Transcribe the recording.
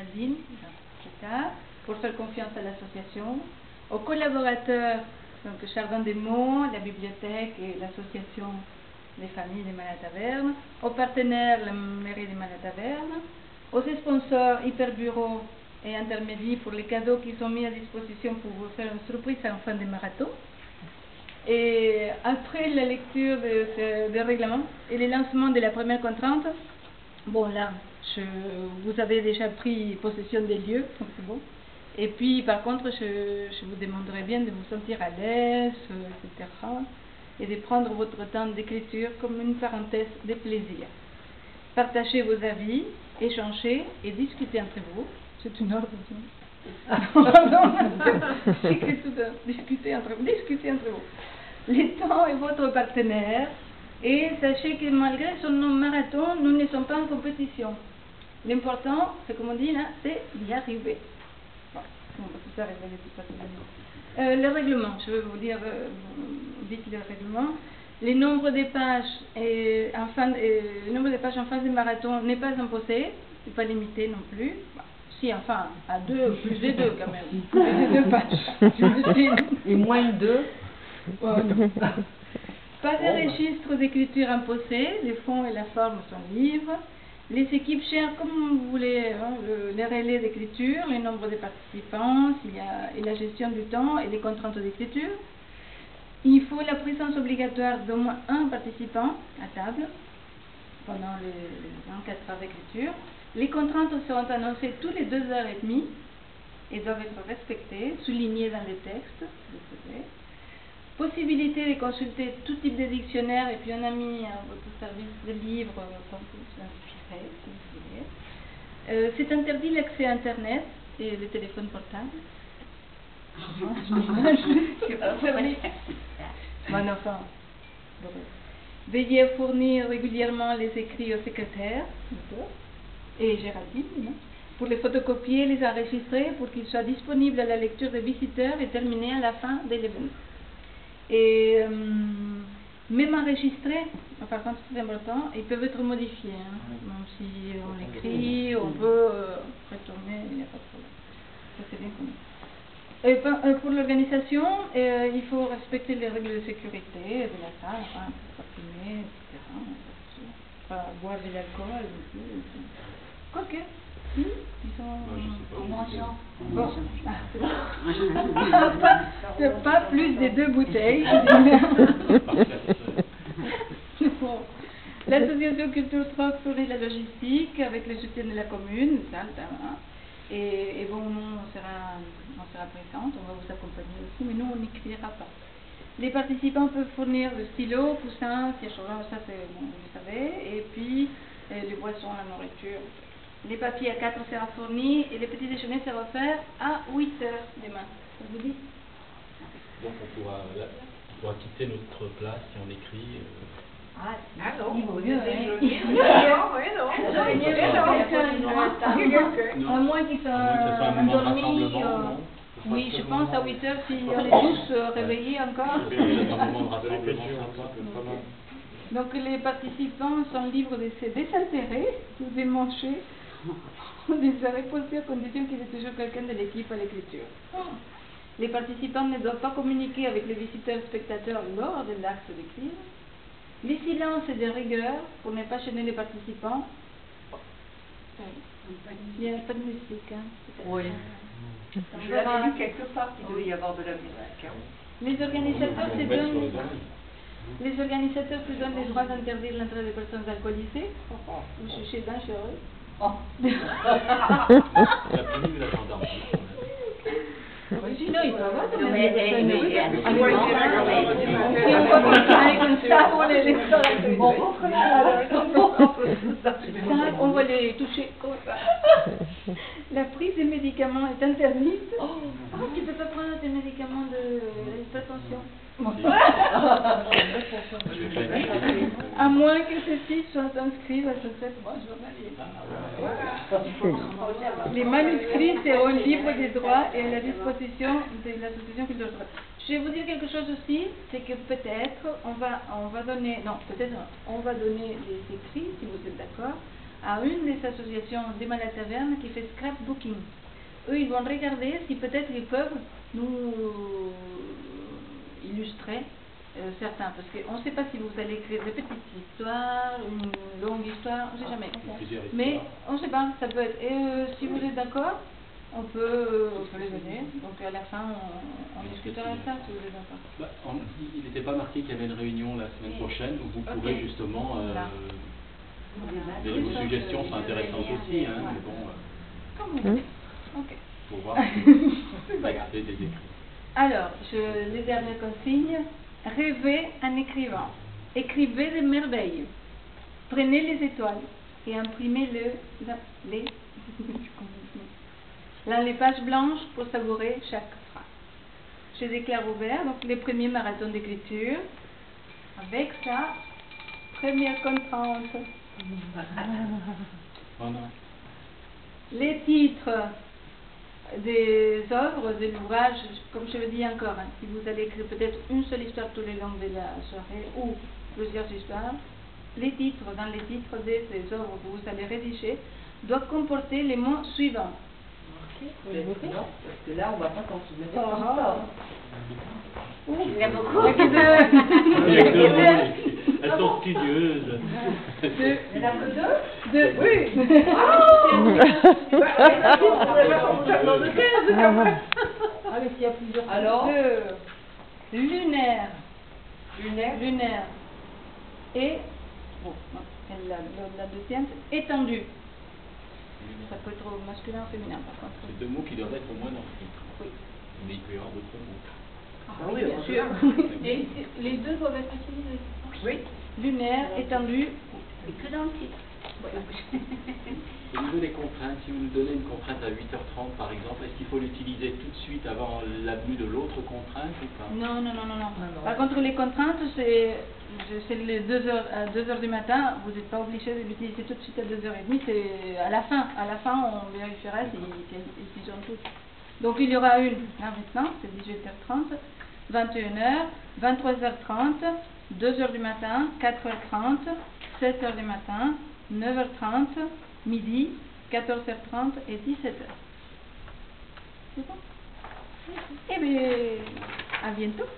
Géraldine, plus tard, pour faire confiance à l'association, aux collaborateurs, donc Chardin des Mots, la bibliothèque et l'association des familles des Malataverne, aux partenaires, la mairie des Malataverne, aux sponsors Hyperbureau et Intermédiaires pour les cadeaux qui sont mis à disposition pour vous faire une surprise en fin de marathon. Et après la lecture des règlements et le lancement de la première contrainte, bon là, vous avez déjà pris possession des lieux, donc c'est bon. Et puis par contre, je vous demanderai bien de vous sentir à l'aise, etc. Et de prendre votre temps d'écriture comme une parenthèse de plaisir. Partagez vos avis, échangez et discutez entre vous. C'est une ordre. Discutez entre vous. Le temps est votre partenaire et sachez que malgré son nom marathon, nous ne sommes pas en compétition. L'important, c'est comme on dit là, c'est d'y arriver. Bon, on va tout ça révéler tout ça. Le règlement, je vais vous dire vite le règlement. Le nombre de pages en fin de marathon n'est pas imposé, n'est pas limité non plus. Si, enfin, à 2, plus de 2 quand même. Plus de 2 pages. Et moins de 2. Pas de registre d'écriture imposé, les fonds et la forme sont libres. Les équipes gèrent comme vous voulez les relais d'écriture, le nombre de participants, et la gestion du temps et les contraintes d'écriture. Il faut la présence obligatoire d'au moins un participant à table pendant les 24 heures d'écriture. Les contraintes seront annoncées tous les 2h30 et doivent être respectées, soulignées dans les textes. Possibilité de consulter tout type de dictionnaire et puis on a mis à votre service de livres pour vous inspirer, si vous voulez. C'est interdit l'accès à Internet et les téléphones portables. Bon, enfin, veillez à fournir régulièrement les écrits au secrétaire et Géraldine pour les photocopier, les enregistrer pour qu'ils soient disponibles à la lecture des visiteurs et terminés à la fin de l'événement. Et même enregistrés, par contre c'est important, ils peuvent être modifiés. Même si on écrit, on peut retourner, il n'y a pas de problème. Ça c'est bien connu. Et pour l'organisation, il faut respecter les règles de sécurité de la salle, pas fumer, etc. Pas boire de l'alcool. Quoique, ils sont bon. Pas plus de 2 bouteilles. Bon. L'association Culture Troc ferait la logistique avec le soutien de la commune, et bon, nous on sera présente, on va vous accompagner aussi, mais nous on n'écrira pas. Les participants peuvent fournir le stylo, coussins, siège roulant, ça c'est bon, vous le savez, et puis les boissons, la nourriture. Les papiers à 4 sera fourni et les petits déjeuners sera offert à 8h demain. Ça vous dit? Donc on pourra quitter notre place si on écrit. Non, il vaut mieux, à moins qu'ils soient endormis. Oui, je pense à 8h si on est tous réveillés encore. Donc les participants sont libres de se désaltérer, de démancher, de se reposer à condition qu'il y ait toujours quelqu'un de l'équipe à l'écriture. Les participants ne doivent pas communiquer avec les visiteurs spectateurs lors de l'acte d'écrire. Les silences et de rigueur pour ne pas gêner les participants. Il n'y a pas de musique. Oui. Je l'avais lu quelque part qu'il devait y avoir de la musique. Les organisateurs se donnent le droit d'interdire l'entrée des personnes alcoolisées ou jugées dangereuses. Sinon, il peut avoir on va les toucher. La prise des médicaments est interdite. Tu ne peux pas prendre des médicaments d'hypertension. À moins que ceux-ci soient inscrits à ce traitement journalier. Les manuscrits seront libres des droits et à la disposition de l'association Culture Troc. Je vais vous dire quelque chose aussi, c'est que peut-être on va donner les écrits, si vous êtes d'accord, à une des associations de Malataverne qui fait scrapbooking. Eux, ils vont regarder si peut-être ils peuvent nous illustrer certains, parce qu'on ne sait pas si vous allez écrire des petites histoires, une longue histoire, on ne sait jamais. Mais on ne sait pas, ça peut être. Et si vous êtes d'accord, on peut les donner. Donc à la fin, on discutera de ça si vous êtes d'accord. Bah, il n'était pas marqué qu'il y avait une réunion la semaine prochaine où vous pourrez justement. Vos suggestions sont intéressantes aussi, hein, mais bon. Ok. Faut voir. Regarder des écrits. Alors, les dernières consignes. Rêvez en écrivant. Écrivez des merveilles. Prenez les étoiles et imprimez les pages blanches pour savourer chaque phrase. Je déclare ouvert donc les premiers marathons d'écriture avec sa première contrainte. Les titres des œuvres, de l'ouvrage, comme je le dis encore, hein, si vous allez écrire peut-être une seule histoire tous les longs de la soirée ou plusieurs histoires, les titres, dans les titres de ces œuvres que vous allez rédiger, doivent comporter les mots suivants. Non, parce que là, on ne va pas s'en souvenir comme ça. Il y a beaucoup. Il y a que deux mots. Elles sont studieuses. Il n'y en a que deux? Oui. Ah, mais s'il y a plusieurs. Alors? Lunaire. Lunaire. Et, bon, la deuxième, étendue. Ça peut être masculin ou féminin, par contre. C'est deux mots qui doivent être au moins dans le titre. Oui. Mais il peut y avoir d'autres mots. Ah oui, bien sûr. Et les deux doivent être utilisés. Oui. Lunaire, étendue. Et que dans le titre. Au niveau des contraintes, si vous nous donnez une contrainte à 8h30 par exemple, est-ce qu'il faut l'utiliser tout de suite avant l'avenue de l'autre contrainte ou pas? Non. Par contre, les contraintes, c'est les 2h, à 2h du matin, vous n'êtes pas obligé de l'utiliser tout de suite à 2h30, c'est à la fin. À la fin, on vérifiera s'ils ont toutes. Donc il y aura une, là maintenant, c'est 18h30, 21h, 23h30, 2h du matin, 4h30, 7h du matin, 9h30, midi, 14h30 et 17h. C'est bon? Eh bien, à bientôt.